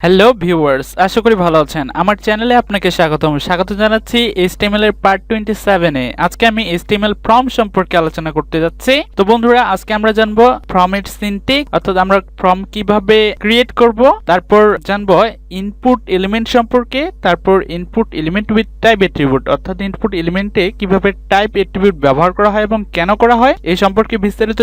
Hello viewers, আশা করি ভালো আছেন। আমার চ্যানেলে আপনাকে স্বাগত জানাচ্ছি HTML এর পার্ট 27 এ। আজকে আমি HTML ফর্ম সম্পর্কে আলোচনা করতে যাচ্ছি। তো বন্ধুরা, আজকে আমরা জানবো ফর্ম এর সিনট্যাক্স, অর্থাৎ আমরা ফর্ম কিভাবে ক্রিয়েট করব, তারপর জানবো ইনপুট এলিমেন্ট সম্পর্কে, তারপর input element with type attribute, অর্থাৎ ইনপুট এলিমেন্টে কিভাবে টাইপ অ্যাট্রিবিউট ব্যবহার করা হয় এবং কেন করা হয় এই সম্পর্কে বিস্তারিত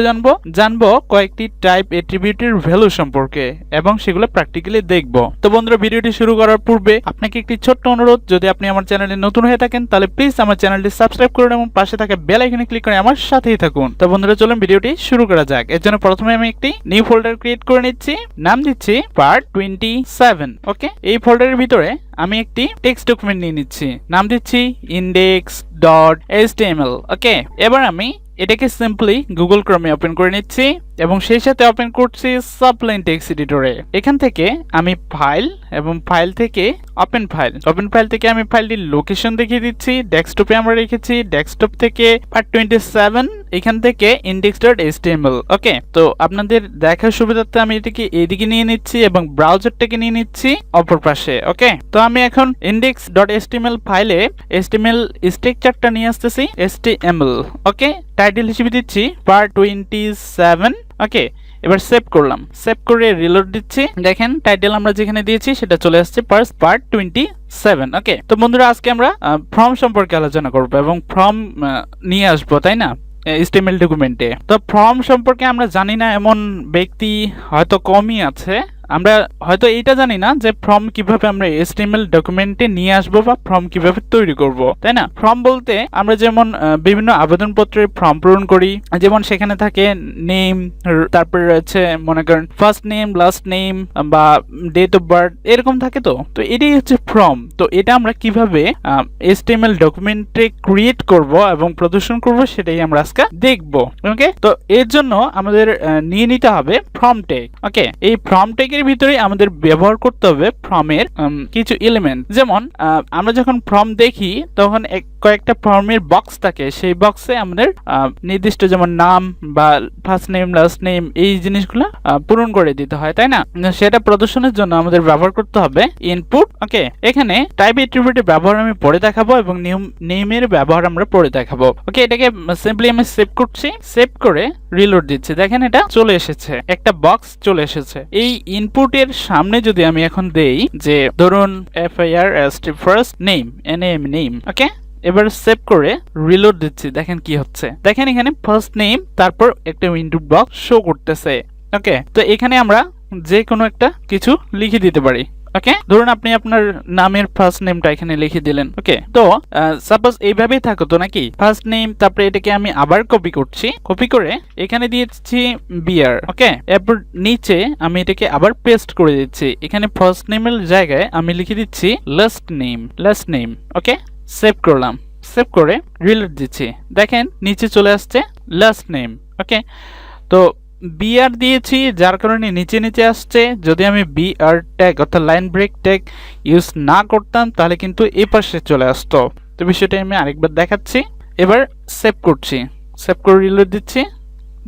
জানবো কয়েকটি টাইপ অ্যাট্রিবিউটের ভ্যালু সম্পর্কে এবং সেগুলো প্র্যাকটিক্যালি দেখব। তো বন্ধুরা, ভিডিওটি শুরু করার পূর্বে আপনাকে একটি ছোট্ট অনুরোধ, যদি আপনি আমার চ্যানেলে নতুন হয়ে থাকেন তাহলে প্লিজ আমার চ্যানেলটি সাবস্ক্রাইব করুন এবং পাশে থাকা বেল আইকনে ক্লিক করে আমার সাথেই থাকুন। তো বন্ধুরা, চলুন ভিডিওটি শুরু করা যাক। এর জন্য প্রথমে আমি একটি নিউ ফোল্ডার ক্রিয়েট করে নিচ্ছি, নাম দিচ্ছি পার্ট 27। ওকে, এই ফোল্ডারের ভিতরে আমি একটি টেক্সট ডকুমেন্ট নিয়ে নিচ্ছি, নাম দিচ্ছি index.html। ওকে, এবার আমি এটাকে সিম্পলি গুগল ক্রোমে ওপেন করে নিচ্ছি এবং সেই সাথে ওপেন করছি সাবলাইন টেক্সট এডিটরে। এখান থেকে আমি ফাইল এবং ফাইল থেকে ওপেন ফাইল থেকে আমি ফাইলটির লোকেশন দেখিয়ে দিচ্ছি। ডেস্কটপে আমরা রেখেছি, ডেস্কটপ থেকে পার্ট 27, এখান থেকে index.html। ওকে, তো আপনাদের দেখার সুবিধার্থে আমি এটাকে এদিকে নিয়ে নিচ্ছি এবং ব্রাউজারটাকে নিয়ে নিচ্ছি অপর পাশে। ওকে, তো আমি এখন index.html ফাইলে HTML স্ট্রাকচারটা নিয়ে আসতেছি, HTML। ওকে, টাইটেল হিসেবে দিচ্ছি পার্ট 27। ওকে, এবার সেভ করলাম, সেভ করে রিলোড দিচ্ছি। দেখেন টাইটেল আমরা যেখানে দিয়েছি সেটা চলে আসছে পার্ট 27। ওকে, তো বন্ধুরা, আজকে আমরা ফর্ম সম্পর্কে আলোচনা করব এবং ফর্ম নিয়ে আসবো, তাই না, HTML ডকুমেন্টে। তো ফর্ম সম্পর্কে আমরা জানি না এমন ব্যক্তি হয়তো কমই আছে। আমরা হয়তো এইটা জানি না যে ফর্ম কিভাবে আমরা HTML ডকুমেন্টে নিয়ে আসবো বা ফর্ম কিভাবে তৈরি করব, তাই না। ফর্ম বলতে আমরা যেমন বিভিন্ন আবেদনপত্রের ফর্ম পূরণ করি, যেমন সেখানে থাকে নেম, তারপরে রয়েছে মনে করেন ফার্স্ট নেম, লাস্ট নেম বা ডেট অফ বার্থ, এরকম থাকে। তো এটাই হচ্ছে ফর্ম। তো এটা আমরা কিভাবে HTML ডকুমেন্টে ক্রিয়েট করব এবং প্রদর্শন করব সেটাই আমরা আজকে দেখব। ওকে, তো এর জন্য আমাদের নিয়ে নিতে হবে ফর্ম ট্যাগ। ওকে, এই ফর্ম ট্যাগ এর ভিতরে আমাদের ব্যবহার করতে হবে ফর্মের কিছু এলিমেন্ট। যেমন আমরা যখন ফর্ম দেখি তখন কয়েকটা ফর্মের বক্স থাকে, সেই বক্সে আমাদের নির্দিষ্ট যেমন নাম বা ফার্স্ট নেম, লাস্ট নেম, এই জিনিসগুলো পূরণ করে দিতে হয়, তাই না। সেটা প্রদর্শনের জন্য আমাদের ব্যবহার করতে হবে ইনপুট। ওকে, এখানে টাইপ অ্যাট্রিবিউটের ব্যবহার আমি পরে দেখাবো এবং নেমের ব্যবহার আমরা পরে দেখাবো। ওকে, এটাকে সিম্পলি আমি সেভ করছি, সেভ করে রিলোড দিচ্ছি। দেখেন এটা চলে এসেছে, একটা বক্স চলে এসেছে। এই ইনপুটের সামনে যদি আমি এখন দেই যে ধরুন FIRST ফার্স্ট নেম, নেম। ওকে, এবার সেভ করে রিলোড দিচ্ছি। দেখেন কি হচ্ছে, দেখেন এখানে ফার্স্ট নেম, তারপর একটা ইনপুট বক্স শো করতেছে। ওকে, তো এখানে আমরা যে কোনো একটা কিছু লিখে দিতে পারি। ওকে, ধরুন আপনি আপনার নামের ফার্স্ট নেমটা এখানে লিখে দিলেন। ওকে, তো সাপোজ এইভাবেই থাকতো নাকি, ফার্স্ট নেম, তারপরে এটাকে আমি আবার কপি করছি, কপি করে এখানে দিয়েছি বিয়ার। ওকে, এরপর নিচে আমি এটাকে আবার পেস্ট করে দিচ্ছি। এখানে ফার্স্ট নেমের জায়গায় আমি লিখে দিচ্ছি লাস্ট নেম। ওকে, সেভ করলাম, সেভ করে রিলোড দিচ্ছি। দেখেন নিচে চলে আসছে লাস্ট নেম। ওকে, তো বিআর দিয়েছি যার কারণে নিচে আসছে। যদি আমি বিআর ট্যাগ অর্থাৎ লাইন ব্রেক ট্যাগ ইউজ না করতাম তাহলে কিন্তু এই পাশে চলে আসতো। তো বিষয়টা আমি আরেকবার দেখাচ্ছি। এবার সেভ করছি, সেভ করে রিলোড দিচ্ছি,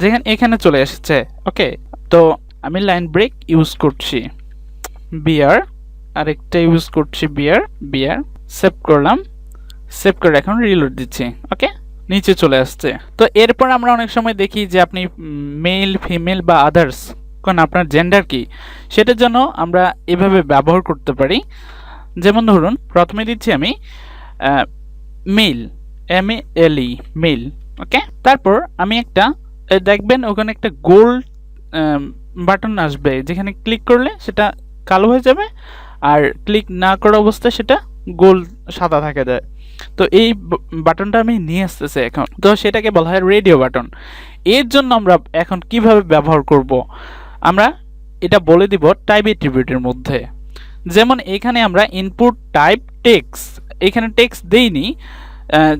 যেখানে এখানে চলে এসেছে। ওকে, তো আমি লাইন ব্রেক ইউজ করছি, বিআর আরেকটা ইউজ করছি, বিআর সেভ করলাম, সেভ করে এখন রিলোড দিচ্ছি। ওকে, নিচে চলে আসছে। তো এরপর আমরা অনেক সময় দেখি যে আপনি মেল, ফিমেল বা আদার্স, কারণ আপনার জেন্ডার কি সেটার জন্য আমরা এভাবে ব্যবহার করতে পারি। যেমন ধরুন প্রথমে দিচ্ছি আমি মেল, MELE, মেল। ওকে, তারপর আমি একটা দেখবেন ওখানে একটা গোল বাটন আসবে, যেখানে ক্লিক করলে সেটা কালো হয়ে যাবে আর ক্লিক না করা অবস্থায় সেটা গোল সাদা থাকে যায়। তো এই বাটনটা আমি নিয়ে আসতেছি এখন, তো সেটাকে বলা হয় রেডিও বাটন। এর জন্য আমরা এখন কিভাবে ব্যবহার করব, আমরা এটা বলে দিব টাইপ অ্যাট্রিবিউটের মধ্যে। যেমন এখানে আমরা ইনপুট টাইপ টেক্সট, এখানে টেক্সট দেইনি,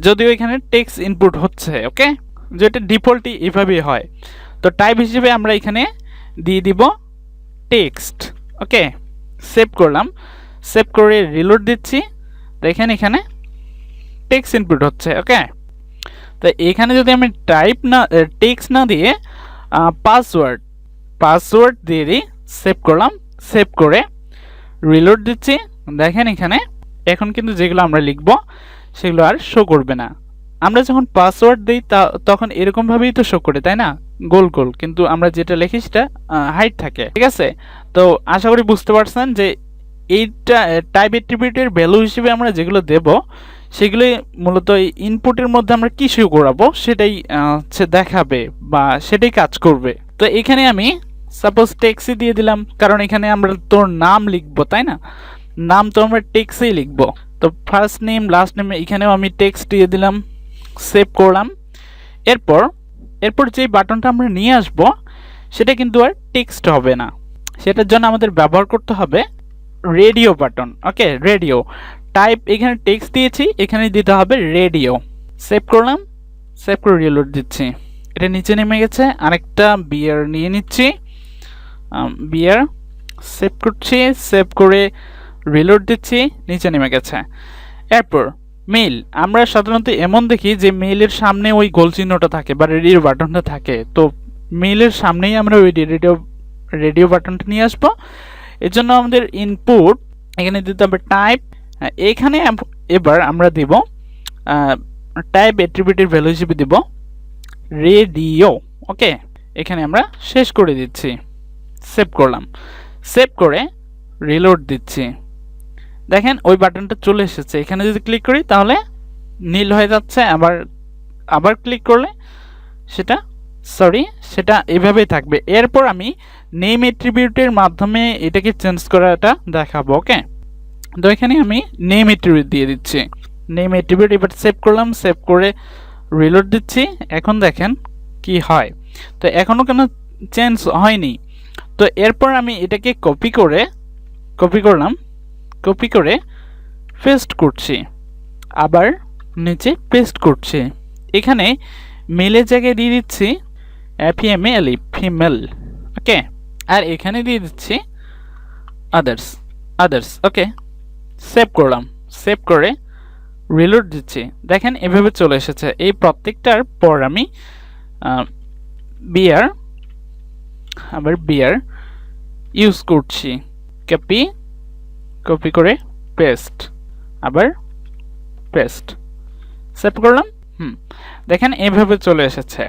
যদিও এখানে টেক্সট ইনপুট হচ্ছে। ওকে, যেটা ডিফল্টই এভাবেই হয়। তো টাইপ হিসেবে আমরা এখানে দিয়ে দিব টেক্সট। ওকে, সেভ করলাম, সেভ করে রিলোড দিচ্ছি। দেখেন এখানে টেক্সট ইনপুট হচ্ছে। ওকে, তো এখানে যদি আমি টেক্সট না দিয়ে পাসওয়ার্ড দিয়ে দিই, সেভ করলাম, সেভ করে রিলোড দিচ্ছি। দেখেন এখানে এখন কিন্তু যেগুলো আমরা লিখব সেগুলো আর শো করবে না। আমরা যখন পাসওয়ার্ড দিই তখন এরকম ভাবেই তো শো করে, তাই না? গোল গোল, কিন্তু আমরা যেটা লিখি সেটা হাইড থাকে। ঠিক আছে, তো আশা করি বুঝতে পারছেন যে এইটা টাইপ অ্যাট্রিবিউটের ভ্যালু হিসেবে আমরা যেগুলো দেব সেগুলো মূলত এই ইনপুটের মধ্যে আমরা কি শো করাবো সেটাই সে দেখাবে বা সেটাই কাজ করবে। তো এখানে আমি সাপোজ টেক্সটই দিয়ে দিলাম, কারণ এখানে আমরা তোর নাম লিখবো, তাই না? নাম তো আমরা টেক্সটেই লিখবো। তো ফার্স্ট নেম লাস্ট নেম এখানেও আমি টেক্সট দিয়ে দিলাম, সেভ করলাম। এরপর এরপর যে বাটনটা আমরা নিয়ে আসব সেটা কিন্তু আর টেক্সট হবে না, সেটার জন্য আমাদের ব্যবহার করতে হবে রেডিও বাটন। ওকে, রেডিও টাইপ এখানে টেক্সট দিয়েছি, এখানে দিতে হবে রেডিও। সেভ করলাম, সেভ করে রিলোড দিচ্ছি। এটা নিচে নেমে গেছে। আরেকটা বিয়ার নিয়ে নিচ্ছি, বিয়ার সেভ করছি, সেভ করে রিলোড দিচ্ছি, নিচে নেমে গেছে। এরপর মেইল, আমরা সাধারণত এমন দেখি যে মেইলের সামনে ওই গোল চিহ্নটা থাকে বা রেডিও বাটনটা থাকে। তো মেইলের সামনেই আমরা ওই রেডিও বাটনটা নিয়ে আসবো। এর জন্য আমাদের ইনপুট এখানে দিতে হবে টাইপ। এখানে এবার আমরা দিব টাইপ অ্যাট্রিবিউটের ভ্যালু হিসেবে দিব রেডিও। ওকে, এখানে আমরা শেষ করে দিচ্ছি, সেভ করলাম। সেভ করে রিলোড দিচ্ছি। দেখেন ওই বাটনটা চলে এসেছে। এখানে যদি ক্লিক করি তাহলে নীল হয়ে যাচ্ছে, আবার ক্লিক করলে সেটা এভাবেই থাকবে। এরপর আমি নেম অ্যাট্রিবিউটের মাধ্যমে এটাকে চেঞ্জ করাটা দেখাবো। ওকে, তো এখানে আমি নেম অ্যাট্রিবিউট দিয়ে দিচ্ছি, নেম অ্যাট্রিবিউট। এবার সেভ করলাম, সেভ করে রিলোড দিচ্ছি। এখন দেখেন কি হয়। তো এখনো কেন চেঞ্জ হয়নি? তো এরপর আমি এটাকে কপি করলাম, কপি করে পেস্ট করছি, আবার নিচে পেস্ট করছি। এখানে মেলের জায়গায় দিয়ে দিচ্ছি ফিমেল, ফিমেল। ওকে, আর এখানে দিয়ে দিচ্ছি আদার্স। ওকে, সেভ করলাম, সেভ করে রিলোড দিচ্ছি। দেখেন এভাবে চলে এসেছে। এই প্রত্যেকটার পর আমি বিয়ার, আবার বিয়ার ইউজ করছি, কপি করে পেস্ট, আবার পেস্ট, সেভ করলাম। দেখেন এভাবে চলে এসেছে।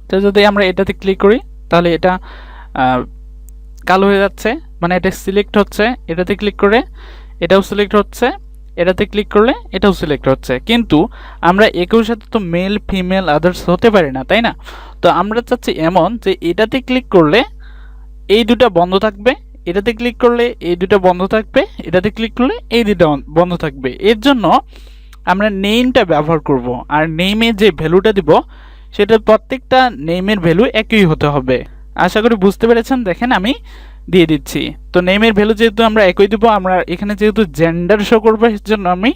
তো যদি আমরা এটাতে ক্লিক করি তাহলে এটা কালো হয়ে যাচ্ছে, মানে এটা সিলেক্ট হচ্ছে। এটাতে ক্লিক করে এটাও সিলেক্ট হচ্ছে, এটাতে ক্লিক করলে এটাও সিলেক্ট হচ্ছে। কিন্তু আমরা একই সাথে তো মেল ফিমেল আদার্স হতে পারি না, তাই না? তো আমরা চাচ্ছি এমন যে এটাতে ক্লিক করলে এই দুটা বন্ধ থাকবে, এটাতে ক্লিক করলে এই দুটা বন্ধ থাকবে, এটাতে ক্লিক করলে এই দুটা বন্ধ থাকবে। এর জন্য আমরা নেমটা ব্যবহার করব, আর নেমে যে ভ্যালুটা দিব সেটা প্রত্যেকটা নেমের ভ্যালু একই হতে হবে। আশা করি বুঝতে পেরেছেন। দেখেন আমি দিয়ে দিচ্ছি। তো নেমের ভ্যালু যেহেতু আমরা একই দিব, আমরা এখানে যেহেতু জেন্ডার শো করবে এর জন্য আমি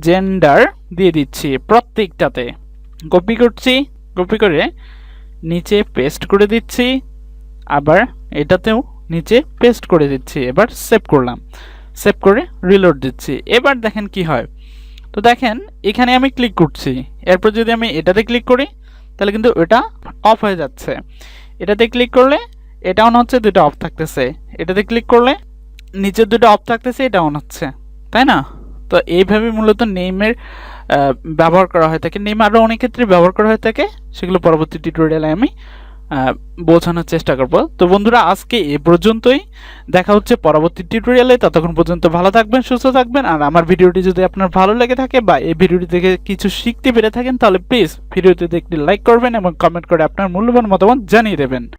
জেন্ডার দিয়ে দিচ্ছি প্রত্যেকটাতে। কপি করছি, কপি করে নিচে পেস্ট করে দিচ্ছি, আবার এটাতেও নিচে পেস্ট করে দিচ্ছি। এবার সেভ করলাম, সেভ করে রিলোড দিচ্ছি। এবার দেখেন কি হয়। তো দেখেন এখানে আমি ক্লিক করছি, এরপর যদি আমি এটাতে ক্লিক করি তাহলে কিন্তু এটা অফ হয়ে যাচ্ছে। এটাতে ক্লিক করলে এটা অন হচ্ছে, দুটো অফ থাকতেছে। এটাতে ক্লিক করলে নিচের দুটো অফ থাকতেছে, এটা অন হচ্ছে, তাই না? তো এইভাবে মূলত নেমের ব্যবহার করা হয়ে থাকে। নেম আরও অনেক ক্ষেত্রে ব্যবহার করা হয়ে থাকে, সেগুলো পরবর্তী টিউটোরিয়ালে আমি বোঝানোর চেষ্টা করব। তো বন্ধুরা আজকে এ পর্যন্তই, দেখা হচ্ছে পরবর্তী টিউটোরিয়ালে। ততক্ষণ পর্যন্ত ভালো থাকবেন, সুস্থ থাকবেন। আর আমার ভিডিওটি যদি আপনার ভালো লেগে থাকে বা এই ভিডিওটি থেকে কিছু শিখতে পেরে থাকেন তাহলে প্লিজ ভিডিওটিতে একটি লাইক করবেন এবং কমেন্ট করে আপনার মূল্যবান মতামত জানিয়ে দেবেন।